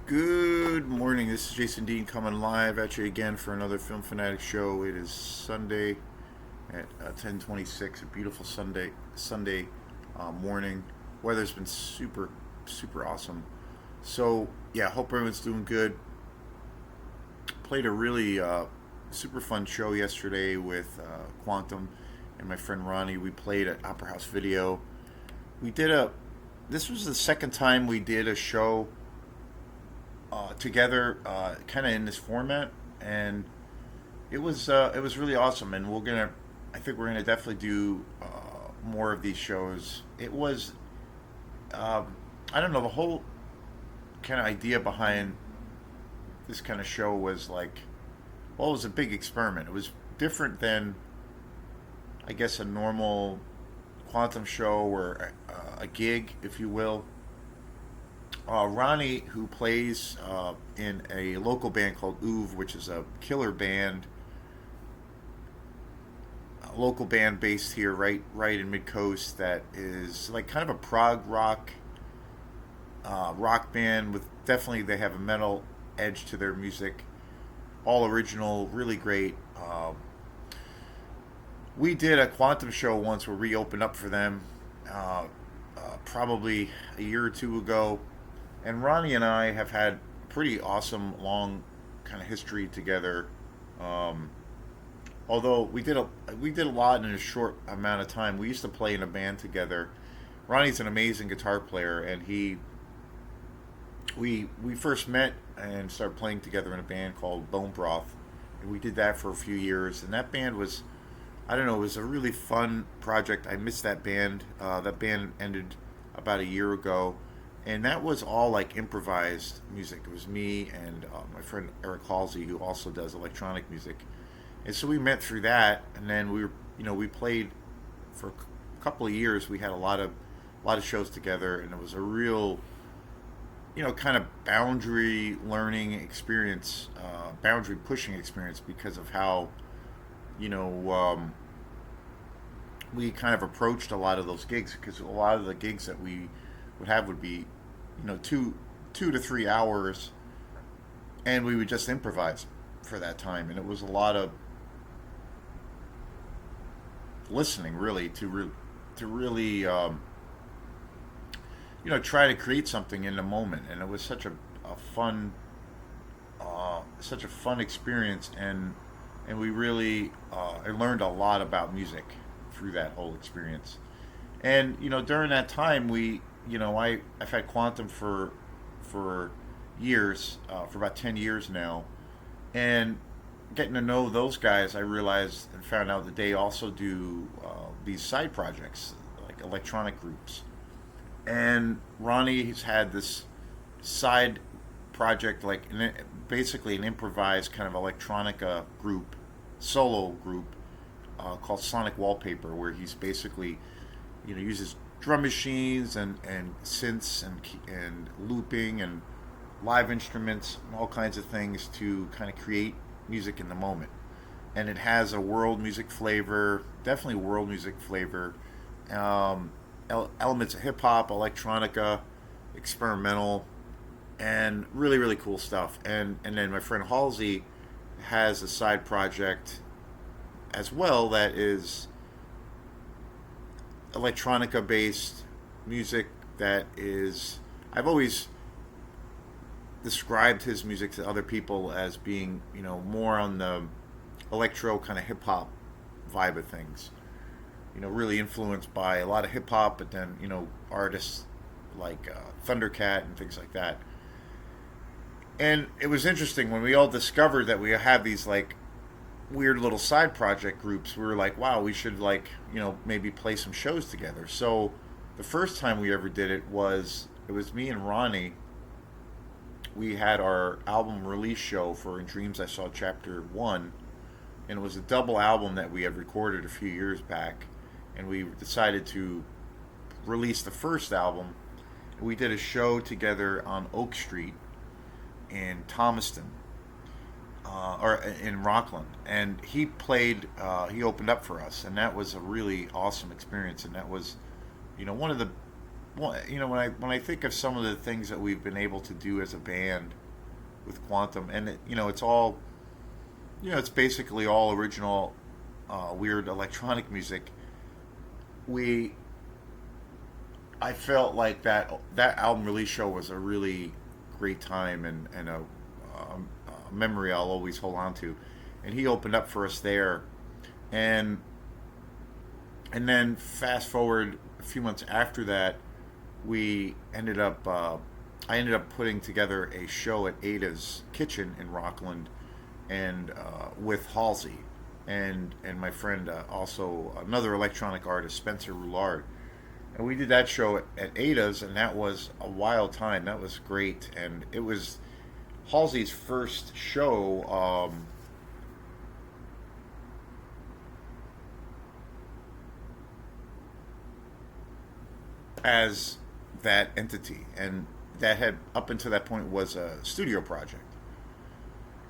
Good morning. This is Jason Dean coming live at you again for another Film Fanatic show. It is Sunday at 10:26. A beautiful Sunday morning. Weather's been super awesome. So yeah, hope everyone's doing good. Played a really super fun show yesterday with Quantum and my friend Ronnie. We played at Opera House Video. We did a. This was the second time we did a show together, kind of in this format, and it was really awesome. And I think we're gonna definitely do more of these shows. It was, I don't know, the whole kind of idea behind this kind of show was like, well, it was a big experiment. It was different than, I guess, a normal quantum show or a gig, if you will. Ronnie, who plays in a local band called Oov, which is a killer band, a local band based here, right in Mid Coast, that is like kind of a prog rock band with definitely they have a metal edge to their music. All original, really great. We did a quantum show once where we opened up for them, probably a year or two ago. And Ronnie and I have had pretty awesome long kind of history together. Um, Although we did a lot in a short amount of time. We used to play in a band together. Ronnie's an amazing guitar player, and we first met and started playing together in a band called Bone Broth, and we did that for a few years. And that band was, I don't know, it was a really fun project. I missed that band. That band ended about a year ago, and that was all like improvised music. It was me and my friend Eric Halsey, who also does electronic music, and so we met through that. And then we played for a couple of years. We had a lot of shows together, and it was a real, kind of boundary learning experience, boundary pushing experience because of how, you know, we kind of approached a lot of those gigs, because a lot of the gigs that we would have would be, 2 to 3 hours, and we would just improvise for that time, and it was a lot of listening, really, to really, try to create something in the moment, and it was a fun, such a fun experience, and we really, I learned a lot about music through that whole experience. And during that time, I've had Quantum for years, for about 10 years now, and getting to know those guys, I realized and found out that they also do these side projects like electronic groups. And Ronnie has had this side project, like basically an improvised kind of electronica group, solo group, called Sonic Wallpaper, where he's basically, uses drum machines and synths and looping and live instruments and all kinds of things to kind of create music in the moment. And it has a world music flavor, definitely world music flavor, elements of hip hop, electronica, experimental, and really cool stuff. And then my friend Halsey has a side project as well that is electronica based music that is, I've always described his music to other people as being, more on the electro kind of hip hop vibe of things. Really influenced by a lot of hip hop, but then, artists like Thundercat and things like that. And it was interesting when we all discovered that we have these like weird little side project groups. We were like, wow, we should, like, maybe play some shows together. So the first time we ever did it was me and Ronnie. We had our album release show for In Dreams I Saw Chapter 1, and it was a double album that we had recorded a few years back, and we decided to release the first album. We did a show together on Oak Street in Thomaston, or in Rockland, and he opened up for us, and that was a really awesome experience. And that was, one of the well, when I think of some of the things that we've been able to do as a band with Quantum, and it's all, it's basically all original, weird electronic music. We I felt like that album release show was a really great time, and a memory I'll always hold on to. And he opened up for us there, and then fast forward a few months after that, we ended up. I ended up putting together a show at Ada's Kitchen in Rockland, and with Halsey, and my friend, also another electronic artist, Spencer Roulard. And we did that show at Ada's, and that was a wild time. That was great, and it was Halsey's first show, as that entity, and that had up until that point was a studio project.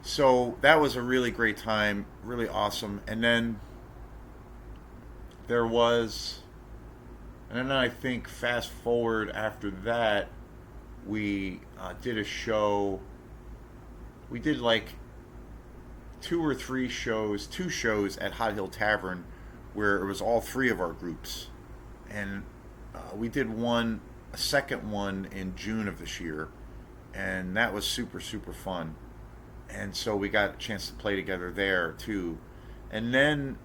So that was a really great time, really awesome. And then there was, and then I think fast forward after that, we did a show. We did like two shows at Hot Hill Tavern, where it was all three of our groups, and we did a second one in June of this year, and that was super super fun. And so we got a chance to play together there too, and then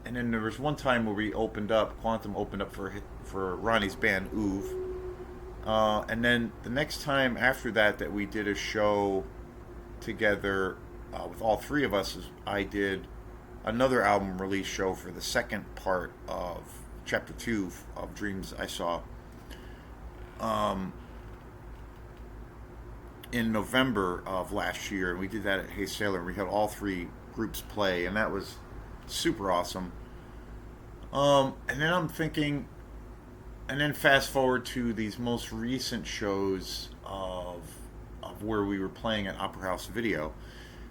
there was one time where we opened up, Quantum opened up for Ronnie's band Oov, and then the next time after that we did a show together, with all three of us, is I did another album release show for the second part of Chapter 2 of Dreams I Saw, um, in November of last year, and we did that at Hey Sailor. We had all three groups play, and that was super awesome. And then I'm thinking, and then fast forward to these most recent shows of where we were playing at Opera House Video.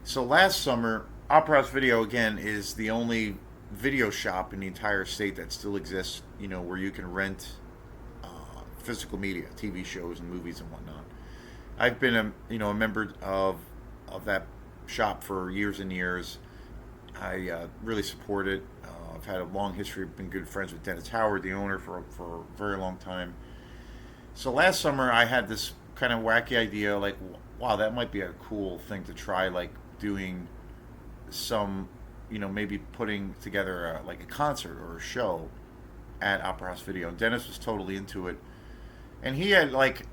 So last summer, Opera House Video again is the only video shop in the entire state that still exists. Where you can rent physical media, TV shows and movies and whatnot. I've been a member of that shop for years and years. I really support it. I've had a long history. I've been good friends with Dennis Howard, the owner, for a very long time. So last summer I had this kind of wacky idea, like, wow, that might be a cool thing to try, like doing some, maybe putting together like a concert or a show at Opera House Video. And Dennis was totally into it, and he had like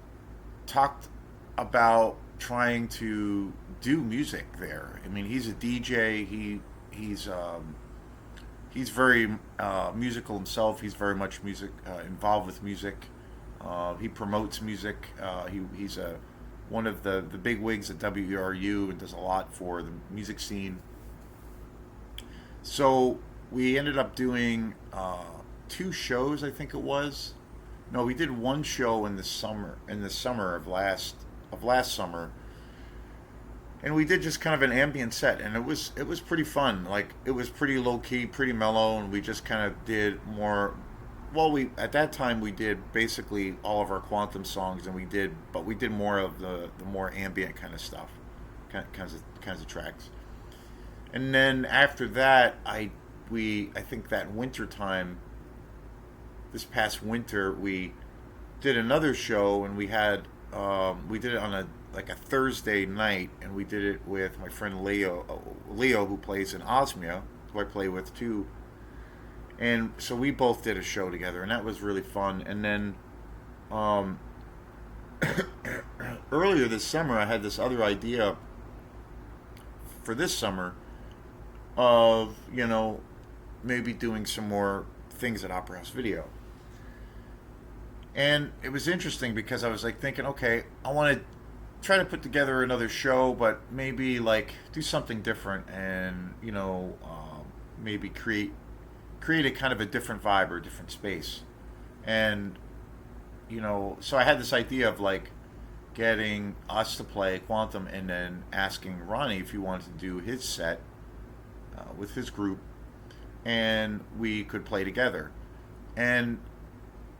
talked about trying to do music there. I mean, he's a DJ. He's very musical himself. He's very much music involved with music. He promotes music. He's one of the big wigs at WRU and does a lot for the music scene. So we ended up doing two shows, I think it was. No, we did one show in the summer. In the summer of last summer, and we did just kind of an ambient set, and it was pretty fun. Like, it was pretty low key, pretty mellow, and we just kind of did more. Well, we at that time we did basically all of our Quantum songs, and we did more of the more ambient kind of stuff, kinds of tracks. And then after that, I think that winter time, this past winter, we did another show, and we did it on a Thursday night, and we did it with my friend Leo, who plays in Osmia, who I play with too. And so we both did a show together, and that was really fun. And then um, earlier this summer, I had this other idea for this summer of maybe doing some more things at Opera House Video. And it was interesting because I was like thinking, okay, I want to try to put together another show, but maybe like do something different, and maybe create a kind of a different vibe or a different space. And so I had this idea of like getting us to play Quantum, and then asking Ronnie if he wanted to do his set with his group, and we could play together. And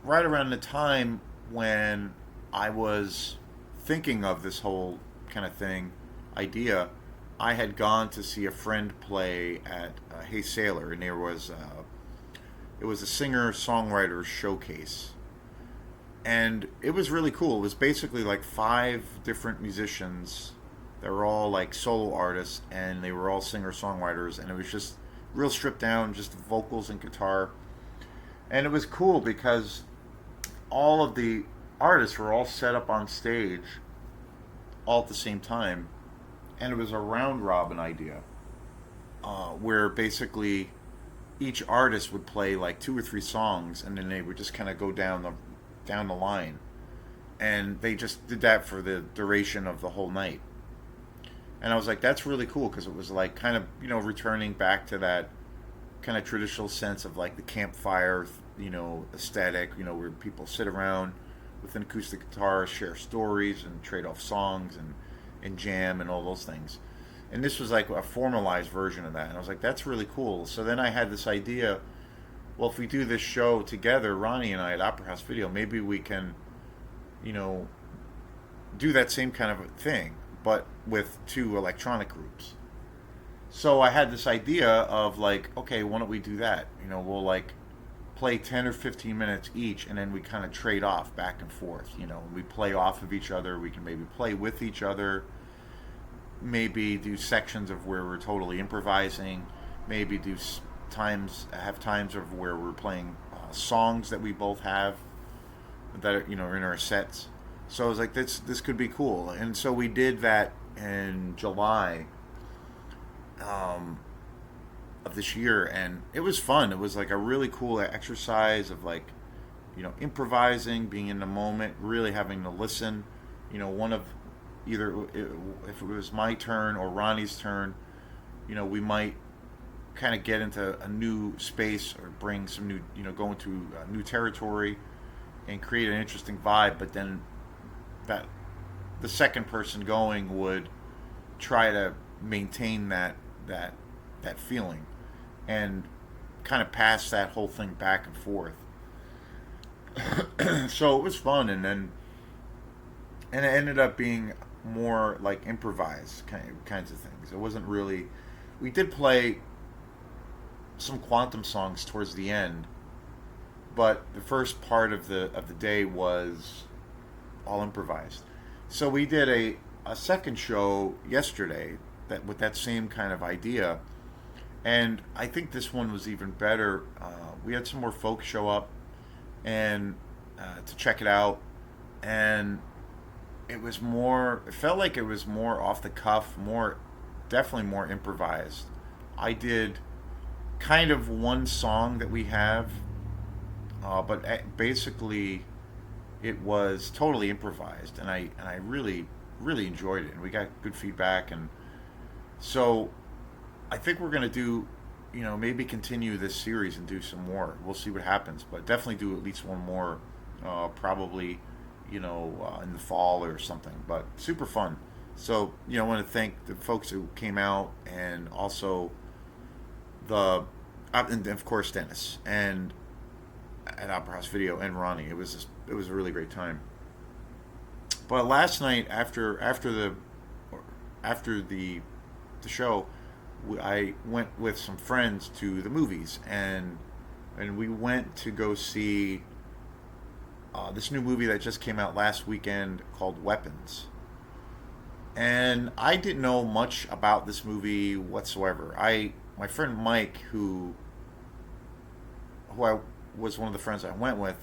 right around the time when I was thinking of this whole kind of thing idea, I had gone to see a friend play at Hey Sailor, and it was a singer songwriter showcase, and it was really cool. It was basically like five different musicians that were all like solo artists, and they were all singer songwriters, and it was just real stripped down, just vocals and guitar, and it was cool because all of the artists were all set up on stage all at the same time, and it was a round robin idea where basically each artist would play like two or three songs, and then they would just kind of go down the line, and they just did that for the duration of the whole night. And I was like, that's really cool because it was like kind of returning back to that kind of traditional sense of like the campfire aesthetic, where people sit around with an acoustic guitar, share stories, and trade off songs and jam and all those things. And this was like a formalized version of that. And I was like, that's really cool. So then I had this idea, well, if we do this show together, Ronnie and I at Opera House Video, maybe we can, you know, do that same kind of thing, but with two electronic groups. So I had this idea of like, okay, why don't we do that? We'll like play 10 or 15 minutes each, and then we kind of trade off back and forth. We play off of each other. We can maybe play with each other, maybe do sections of where we're totally improvising, maybe have times of where we're playing songs that we both have that are, are in our sets. So I was like, this could be cool, and so we did that in July of this year, and it was fun. It was like a really cool exercise of like, improvising, being in the moment, really having to listen. One of either if it was my turn or Ronnie's turn, we might kind of get into a new space or bring some new, go into new territory and create an interesting vibe. But then that the second person going would try to maintain that feeling and kind of pass that whole thing back and forth. So it was fun, and it ended up being more like improvised kinds of things. It wasn't really. We did play some Quantum songs towards the end, but the first part of the day was all improvised. So we did a second show yesterday that with that same kind of idea, and I think this one was even better. We had some more folks show up and to check it out, and it was more. It felt like it was more off the cuff, definitely more improvised. I did kind of one song that we have, but basically it was totally improvised, and I really enjoyed it, and we got good feedback, and so I think we're gonna do, maybe continue this series and do some more. We'll see what happens, but definitely do at least one more, probably, in the fall or something. But super fun. So I want to thank the folks who came out, and also and of course Dennis and at Opera House Video and Ronnie. It was a really great time. But last night after the show, I went with some friends to the movies, and we went to go see this new movie that just came out last weekend called Weapons. And I didn't know much about this movie whatsoever. My friend Mike, who I was one of the friends I went with,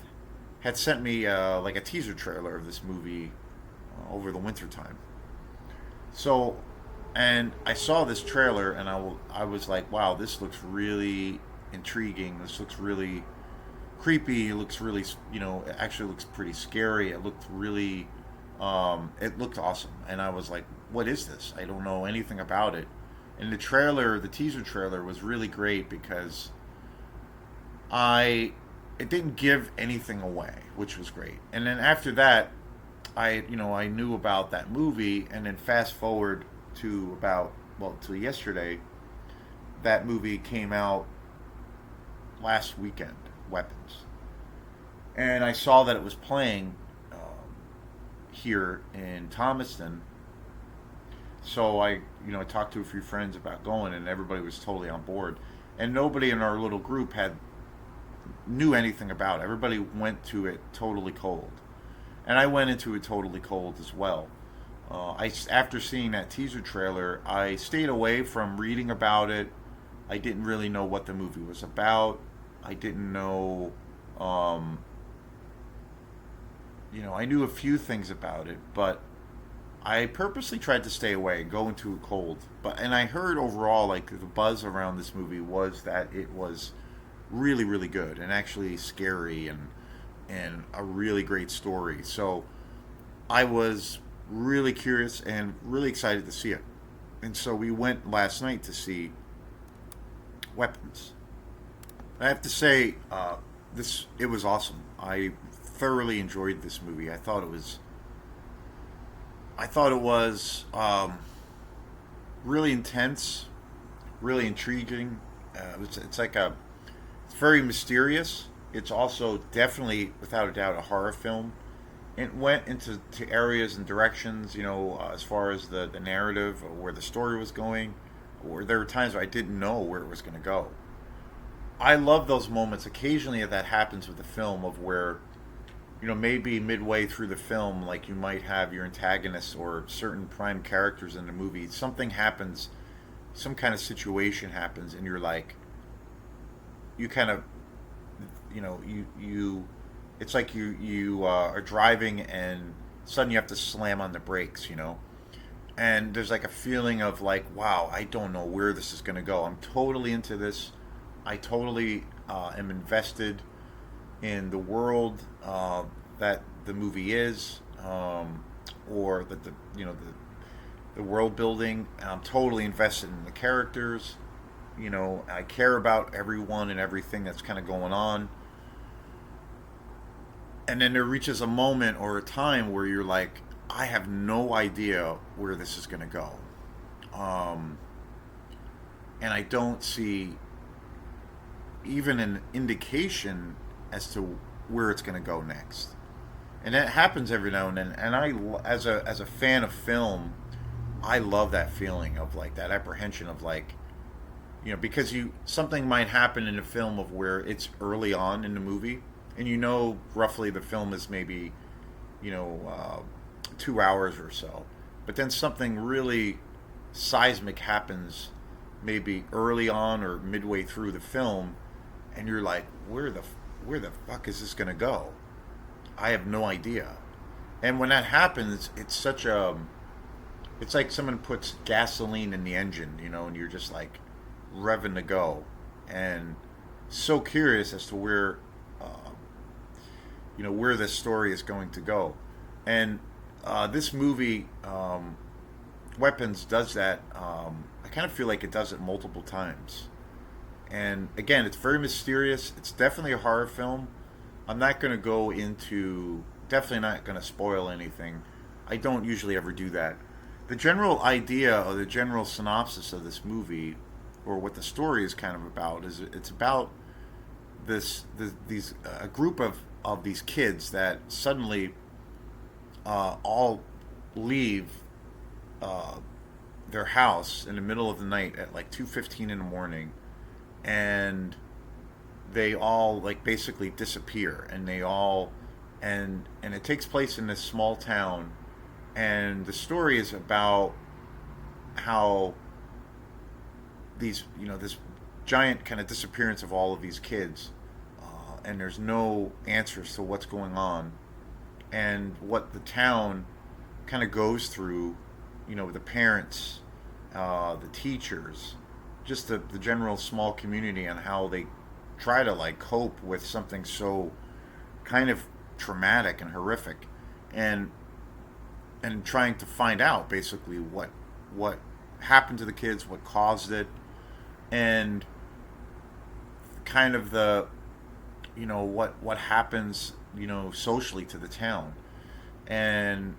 had sent me like a teaser trailer of this movie over the winter time. So, and I saw this trailer, and I was like, wow, this looks really intriguing. This looks really creepy. It looks really, it actually looks pretty scary. It looked really, it looked awesome. And I was like, what is this? I don't know anything about it. And the teaser trailer was really great because it didn't give anything away, which was great. And then after that, I knew about that movie, and then fast forward to to yesterday, that movie came out last weekend, Weapons. and I saw that it was playing here in Thomaston. So I talked to a few friends about going, and everybody was totally on board. And nobody in our little group had knew anything about it. Everybody went to it totally cold, and I went into it totally cold as well. After seeing that teaser trailer, I stayed away from reading about it. I didn't really know what the movie was about. I didn't know, um, I knew a few things about it, but I purposely tried to stay away, go into it cold. And I heard overall, like, the buzz around this movie was that it was really, really good and actually scary, and a really great story. So I was really curious and really excited to see it. And so we went last night to see Weapons. I have to say, this it was awesome. I thoroughly enjoyed this movie. I thought it was really intense, really intriguing. It's very mysterious. It's also definitely, without a doubt, a horror film. It went into areas and directions, as far as the narrative or where the story was going. Or there were times where I didn't know where it was going to go. I love those moments. Occasionally, that happens with the film, of where maybe midway through the film, like, you might have your antagonists or certain prime characters in the movie. Something happens, some kind of situation happens, and you're like, you kind of, you it's like you are driving, and suddenly you have to slam on the brakes, and there's like a feeling of like, wow, I don't know where this is going to go. I'm totally into this. I totally am invested in the world that the movie is, or that the world building. I'm totally invested in the characters. I care about everyone and everything that's kind of going on. And then there reaches a moment or a time where you're like, I have no idea where this is going to go. Um, and I don't see even an indication as to where it's going to go next. And that happens every now and then. And as a fan of film, I love that feeling of like that apprehension of like, because something might happen in a film of where it's early on in the movie, and roughly the film is maybe, you know, uh, 2 hours or so, but then something really seismic happens, maybe early on or midway through the film, and you're like, where the fuck is this gonna go? I have no idea. And when that happens, it's like someone puts gasoline in the engine, and you're just like revving to go, and so curious as to uh, where this story is going to go. And this movie, Weapons, does that. I kind of feel like it does it multiple times. And again, it's very mysterious. It's definitely a horror film. I'm not going to go into, definitely not going to spoil anything. I don't usually ever do that. The general idea or the general synopsis of this movie, or what the story is kind of about, is it's about these a group of these kids that suddenly all leave uh, their house in the middle of the night at like 2:15 in the morning, and they all like basically disappear, and and it takes place in this small town, and the story is about how this giant kind of disappearance of all of these kids, and there's no answers to what's going on, and what the town kind of goes through, the parents, the teachers, just the general small community, and how they try to like cope with something so kind of traumatic and horrific, and trying to find out basically what happened to the kids, what caused it, and kind of the what happens socially to the town. And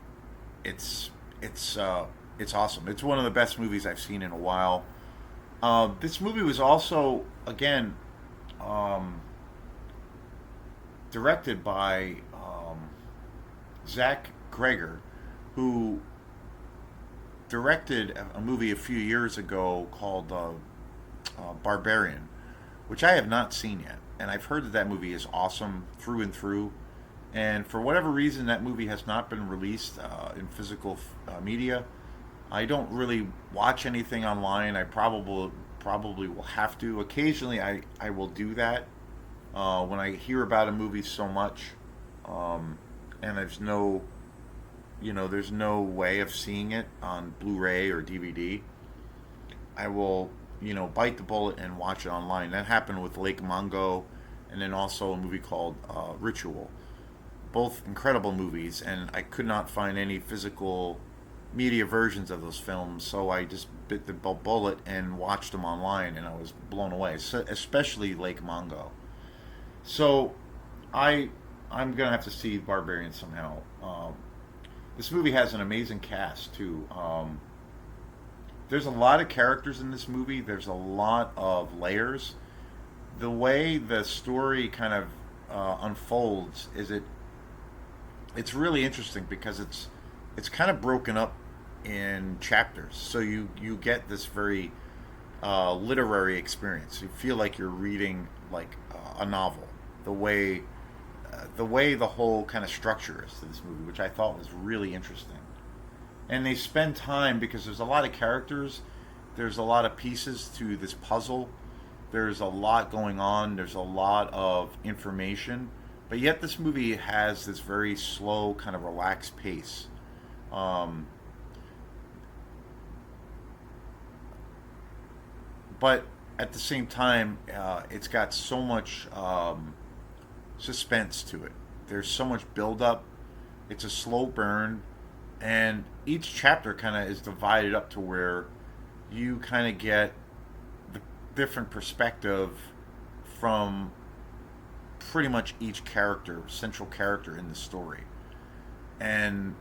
it's it's uh, it's awesome. It's one of the best movies I've seen in a while. This movie was also, again, um, directed by Zach Greger, who directed a movie a few years ago called Barbarian, which I have not seen yet. And I've heard that that movie is awesome through and through. And for whatever reason, that movie has not been released in physical media. I don't really watch anything online. I probably will have to. Occasionally, I will do that when I hear about a movie so much, and there's no way of seeing it on Blu-ray or DVD. I will, bite the bullet and watch it online. That happened with Lake Mungo, and then also a movie called Ritual. Both incredible movies, and I could not find any physical media versions of those films, so I just bit the bullet and watched them online, and I was blown away. So, especially Lake Mungo. So, I'm gonna have to see Barbarian somehow. This movie has an amazing cast too. There's a lot of characters in this movie. There's a lot of layers. The way the story kind of unfolds it's really interesting because it's kind of broken up in chapters. So you get this very literary experience. You feel like you're reading like a novel. The way the whole kind of structure is to this movie, which I thought was really interesting. And they spend time because there's a lot of characters, there's a lot of pieces to this puzzle, there's a lot going on, there's a lot of information, but yet this movie has this very slow, kind of relaxed pace. Um, but at the same time, it's got so much suspense to it. There's so much buildup. It's a slow burn, and each chapter kind of is divided up to where you kind of get the different perspective from pretty much each character, central character in the story, and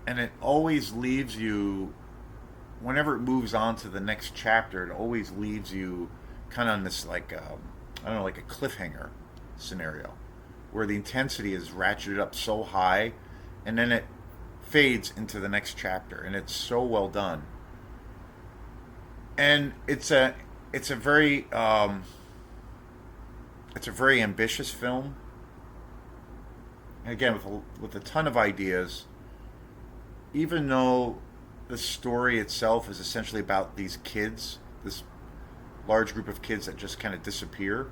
and it always leaves you whenever it moves on to the next chapter. It always leaves you kind of on this like I don't know, like a cliffhanger scenario where the intensity is ratcheted up so high, and then it fades into the next chapter, and it's so well done. And it's a very ambitious film. Again, with a ton of ideas. Even though the story itself is essentially about these kids, this large group of kids that just kind of disappear,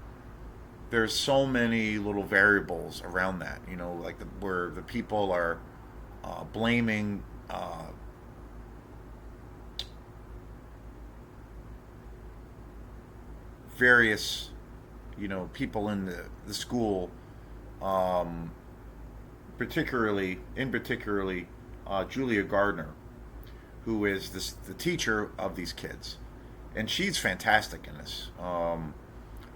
there's so many little variables around that. Like where the people are blaming various, people in the school, um, particularly Julia Gardner, who is the teacher of these kids, and she's fantastic in this.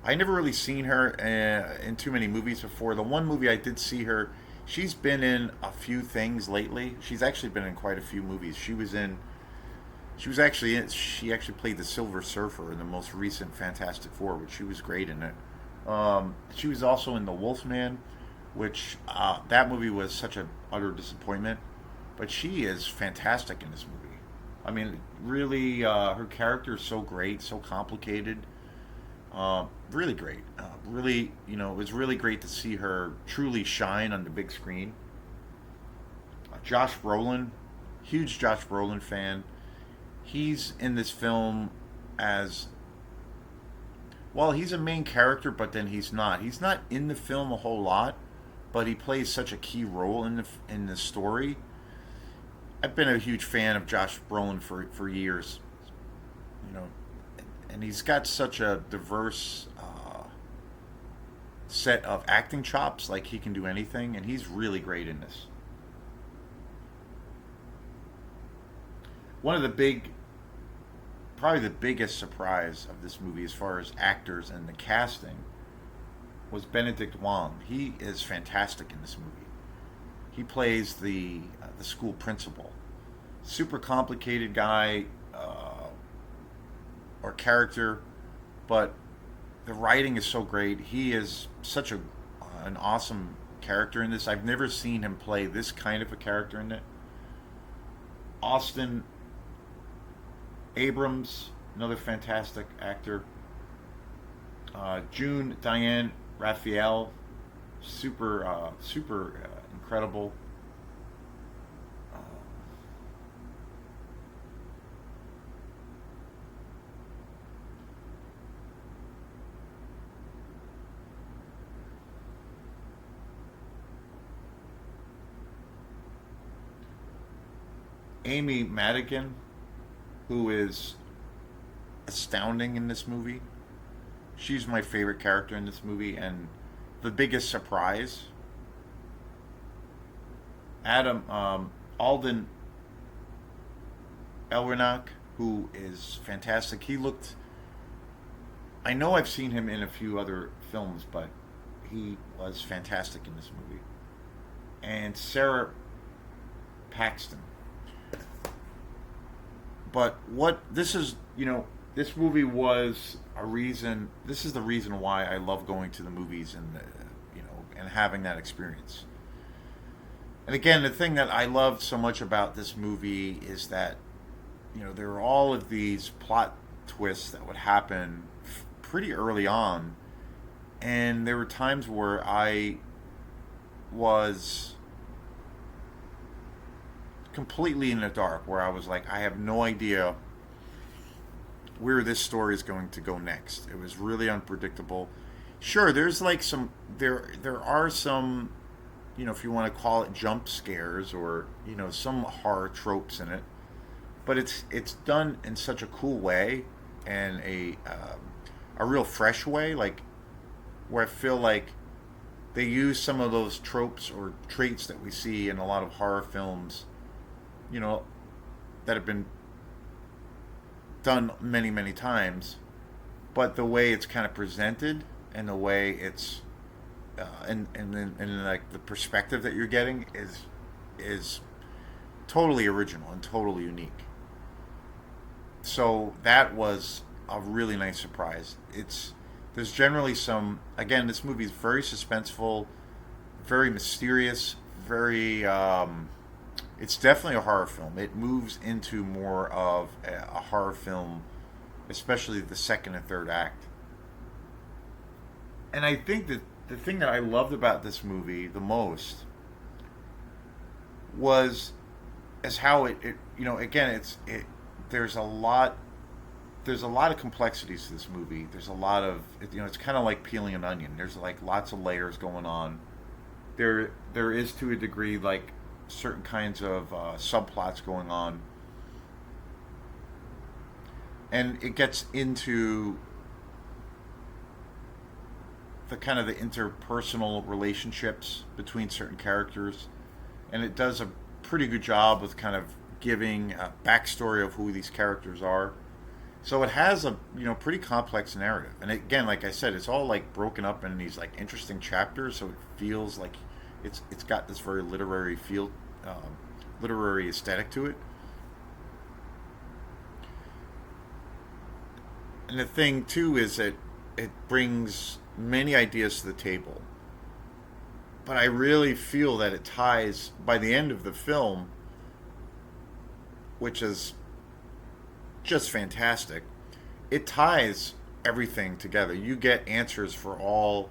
I never really seen her in too many movies before. The one movie I did see her, she's been in a few things lately. She's actually been in quite a few movies. She actually played the Silver Surfer in the most recent Fantastic Four, which she was great in it. She was also in The Wolfman, which that movie was such an utter disappointment, but she is fantastic in this movie. I mean, really, her character is so great, so complicated. Really great. Really, it was really great to see her truly shine on the big screen. Josh Brolin, huge Josh Brolin fan. He's in this film as well. He's a main character, but then he's not. He's not in the film a whole lot, but he plays such a key role in the story. I've been a huge fan of Josh Brolin for years. You know, and he's got such a diverse set of acting chops. Like he can do anything, and he's really great in this. One of the probably the biggest surprise of this movie, as far as actors and the casting, was Benedict Wong. He is fantastic in this movie. He plays the school principal. Super complicated guy or character, but The writing is so great. He is such a an awesome character in this. I've never seen him play this kind of a character in it. Austin Abrams, another fantastic actor. June Diane Raphael, super incredible. Uh, Amy Madigan, who is astounding in this movie. She's my favorite character in this movie, and the biggest surprise. Adam Alden Elrinac, who is fantastic. He looked. I know I've seen him in a few other films, but he was fantastic in this movie. And Sarah Paxton. But what this is, this movie was a reason. This is the reason why I love going to the movies and and having that experience. And again, the thing that I love so much about this movie is that there are all of these plot twists that would happen pretty early on, and there were times where I was completely in the dark, where I was like, I have no idea where this story is going to go next. It was really unpredictable. Sure, there's like there are some, if you want to call it jump scares, or some horror tropes in it, but it's done in such a cool way, and a real fresh way, like where I feel like they use some of those tropes or traits that we see in a lot of horror films, you know, that have been done many, many times, but the way it's kind of presented, and the way it's and like the perspective that you're getting is totally original and totally unique. So that was a really nice surprise. There's generally some, again, this movie is very suspenseful, very mysterious, very it's definitely a horror film. It moves into more of a horror film, especially the second and third act. And I think that the thing that I loved about this movie the most was as how it again, there's a lot of complexities to this movie. There's a lot of it's kind of like peeling an onion. There's like lots of layers going on. There is, to a degree, like certain kinds of subplots going on, and it gets into the kind of the interpersonal relationships between certain characters, and it does a pretty good job with kind of giving a backstory of who these characters are. So it has a pretty complex narrative, and again, like I said, it's all like broken up in these like interesting chapters, so it feels like it's got this very literary feel, literary aesthetic to it. And the thing too is that it brings many ideas to the table, but I really feel that it ties by the end of the film, which is just fantastic. It ties everything together. You get answers for all,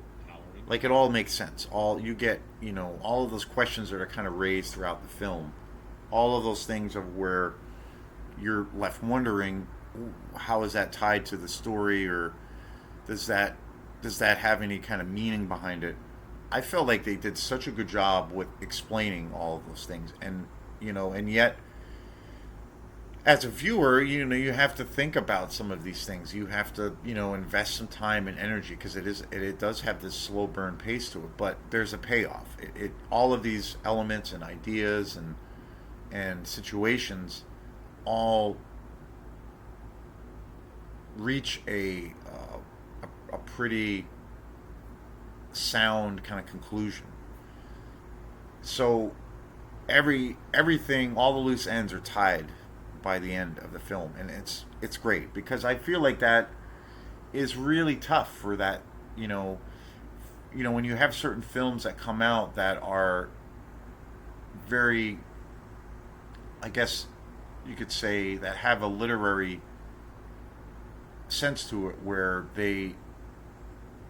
like it all makes sense. All you get, all of those questions that are kind of raised throughout the film. All of those things of where you're left wondering, how is that tied to the story, or does that have any kind of meaning behind it? I felt like they did such a good job with explaining all of those things, and yet as a viewer, you have to think about some of these things. You have to, invest some time and energy, because it does have this slow burn pace to it. But there's a payoff. All of these elements and ideas and situations all reach a pretty sound kind of conclusion. So everything, all the loose ends are tied by the end of the film, and it's great, because I feel like that is really tough for that. You know, when you have certain films that come out that are very, I guess you could say, that have a literary sense to it, where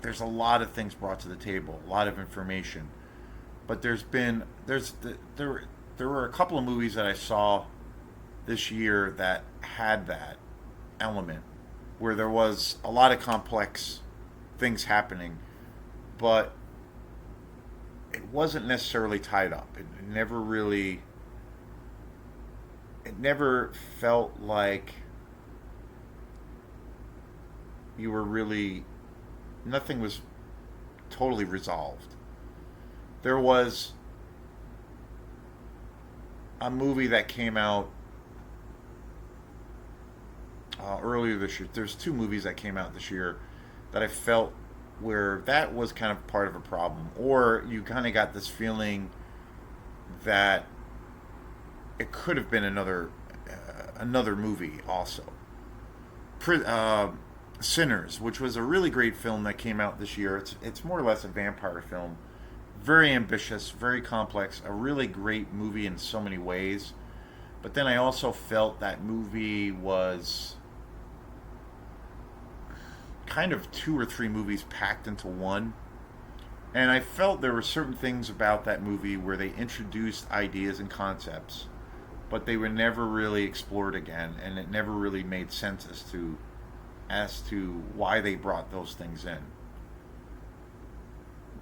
there's a lot of things brought to the table, a lot of information. But there were a couple of movies that I saw this year that had that element, where there was a lot of complex things happening, but it wasn't necessarily tied up. It never really, it never felt like you were really, nothing was totally resolved. There was a movie that came out earlier this year. There's two movies that came out this year that I felt where that was kind of part of a problem, or you kind of got this feeling that it could have been another movie also. Sinners, which was a really great film that came out this year. It's more or less a vampire film, very ambitious, very complex, a really great movie in so many ways. But then I also felt that movie was kind of two or three movies packed into one. And I felt there were certain things about that movie where they introduced ideas and concepts, but they were never really explored again, and it never really made sense as to why they brought those things in.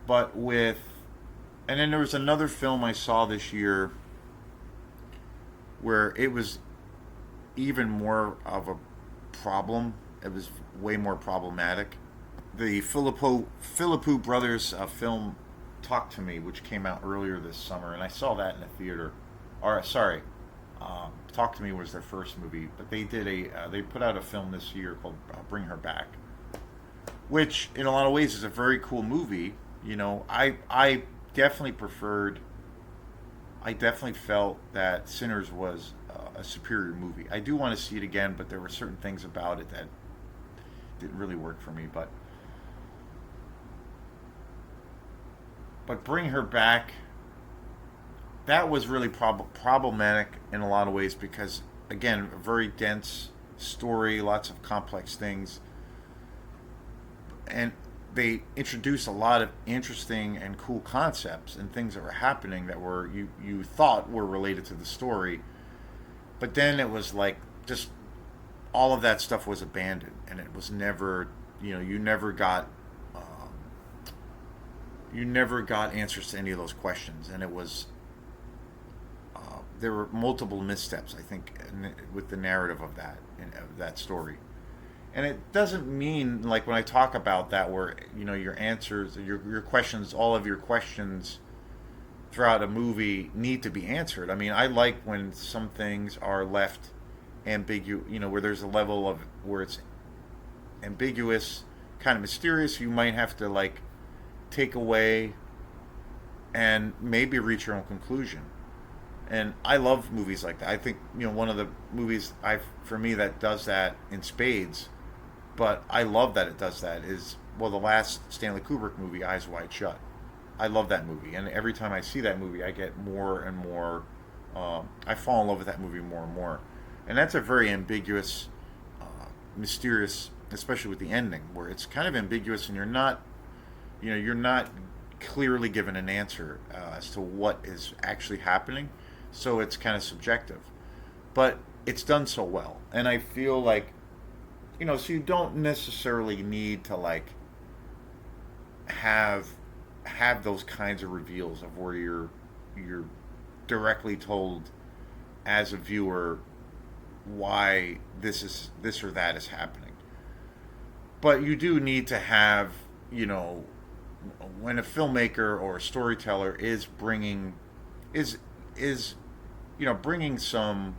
But with And then there was another film I saw this year where it was even more of a problem. It was way more problematic. The Philippou brothers film "Talk to Me," which came out earlier this summer, and I saw that in a theater. Or sorry, "Talk to Me" was their first movie, but they put out a film this year called "Bring Her Back," which in a lot of ways is a very cool movie. I definitely preferred. I definitely felt that Sinners was a superior movie. I do want to see it again, but there were certain things about it that didn't really work for me. But Bring Her Back, that was really problematic in a lot of ways because, again, a very dense story, lots of complex things, and they introduced a lot of interesting and cool concepts and things that were happening that were you thought were related to the story, but then it was like just all of that stuff was abandoned, and it was never, you never got answers to any of those questions, and it was there were multiple missteps, I think, with the narrative of that story. And it doesn't mean, like, when I talk about that, where your answers, your questions, all of your questions throughout a movie need to be answered. I mean, I like when some things are left ambiguous, where there's a level of where it's ambiguous, kind of mysterious. You might have to, like, take away and maybe reach your own conclusion. And I love movies like that. I think, one of the movies for me that does that in spades, but I love that it does that, is, well, the last Stanley Kubrick movie, Eyes Wide Shut. I love that movie, and every time I see that movie, I get more and more. I fall in love with that movie more and more, and that's a very ambiguous, mysterious, especially with the ending, where it's kind of ambiguous, and you're not clearly given an answer as to what is actually happening, so it's kind of subjective, but it's done so well, and I feel like, so you don't necessarily need to, like, have those kinds of reveals of where you're directly told as a viewer why this or that is happening. But you do need to have, when a filmmaker or a storyteller is bringing some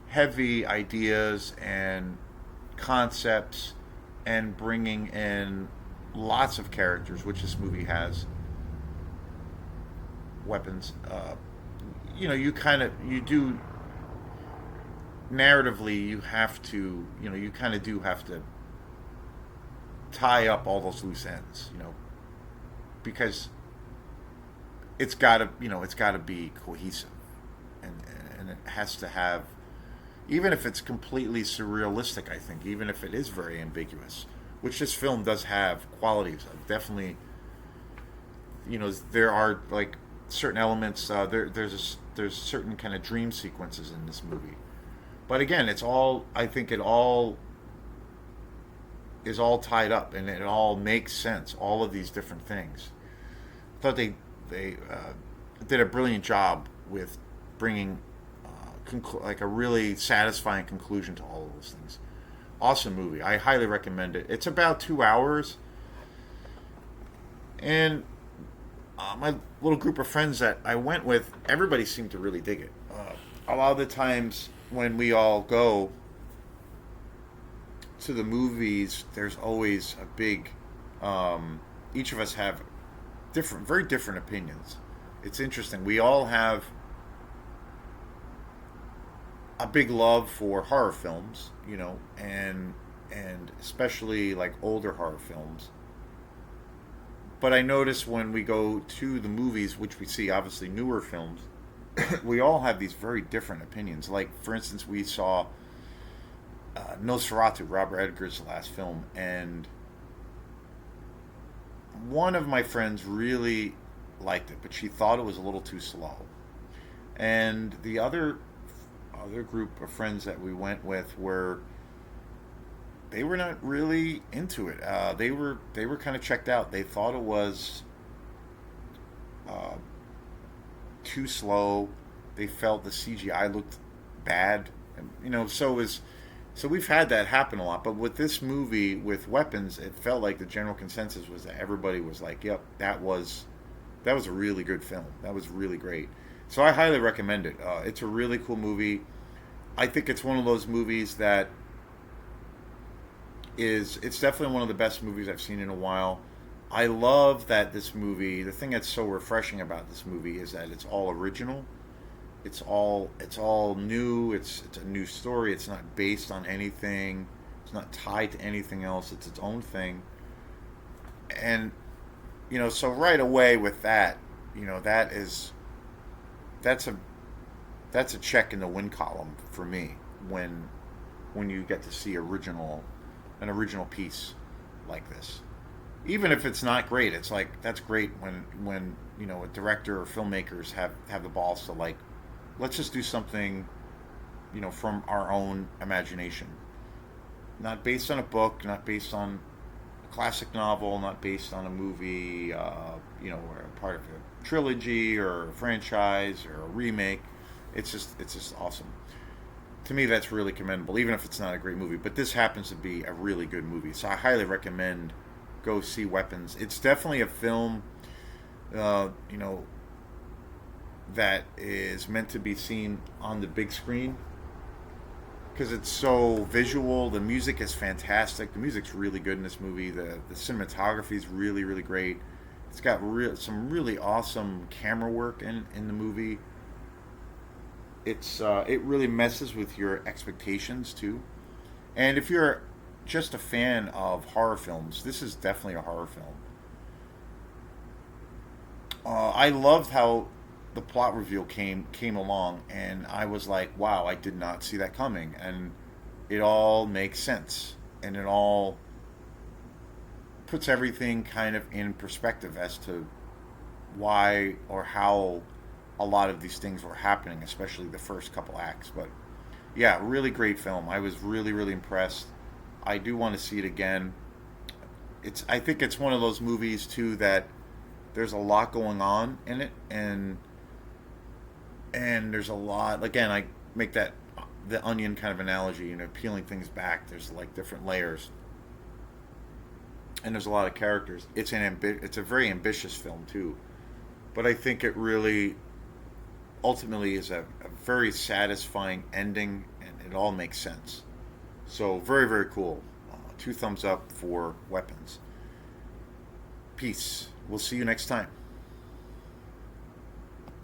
heavy ideas and concepts, and bringing in lots of characters, which this movie has, weapons. You do narratively. You have to. You kind of do have to tie up all those loose ends, because it's got to, it's got to be cohesive, and and it has to have, even if it's completely surrealistic. I think even if it is very ambiguous, which this film does have qualities of, definitely, there are like certain elements. There's certain kind of dream sequences in this movie, but again, it's all. I think it all is all tied up, and it all makes sense. All of these different things. I thought they did a brilliant job with bringing like a really satisfying conclusion to all of those things. Awesome movie. I highly recommend it. It's about 2 hours, and my little group of friends that I went with, everybody seemed to really dig it. A lot of the times when we all go to the movies, there's always a big. Each of us have different, very different opinions. It's interesting. We all have a big love for horror films, and especially like older horror films. But I notice when we go to the movies, which we see obviously newer films, we all have these very different opinions. Like, for instance, we saw Nosferatu, Robert Edgar's last film, and one of my friends really liked it, but she thought it was a little too slow. And the other group of friends that we went with were, they were not really into it. They were kind of checked out. They thought it was uh, too slow. They felt the CGI looked bad. And, so we've had that happen a lot. But with this movie, with Weapons, it felt like the general consensus was that everybody was like, "Yep, that was a really good film. That was really great." So I highly recommend it. It's a really cool movie. I think it's one of those movies that it's definitely one of the best movies I've seen in a while. I love that this movie, the thing that's so refreshing about this movie is that it's all original. It's all new. It's a new story. It's not based on anything. It's not tied to anything else. It's its own thing. And so right away with that, that is that's a that's a check in the win column for me when you get to see an original piece like this. Even if it's not great, it's like that's great when a director or filmmakers have the balls to, like, let's just do something from our own imagination, not based on a book, not based on a classic novel, not based on a movie, or a part of a trilogy or a franchise or a remake. It's just awesome. To me, that's really commendable, even if it's not a great movie. But this happens to be a really good movie, so I highly recommend go see Weapons. It's definitely a film, uh, you know, that is meant to be seen on the big screen because it's so visual. The music is fantastic. The music's really good in this movie. The cinematography is really really great. It's got some really awesome camera work in the movie. It really messes with your expectations too. And if you're just a fan of horror films, this is definitely a horror film. I loved how the plot reveal came along, and I was like, "Wow, I did not see that coming," and it all makes sense, and it all puts everything kind of in perspective as to why or how a lot of these things were happening, especially the first couple acts. But yeah, really great film. I was really really impressed. I do want to see it again. I think it's one of those movies too that there's a lot going on in it, and there's a lot. Again, I make that the onion kind of analogy, peeling things back. There's like different layers, and there's a lot of characters. It's a very ambitious film too, but I think it really ultimately is a very satisfying ending, and it all makes sense. So very very cool. Two thumbs up for Weapons. Peace. We'll see you next time.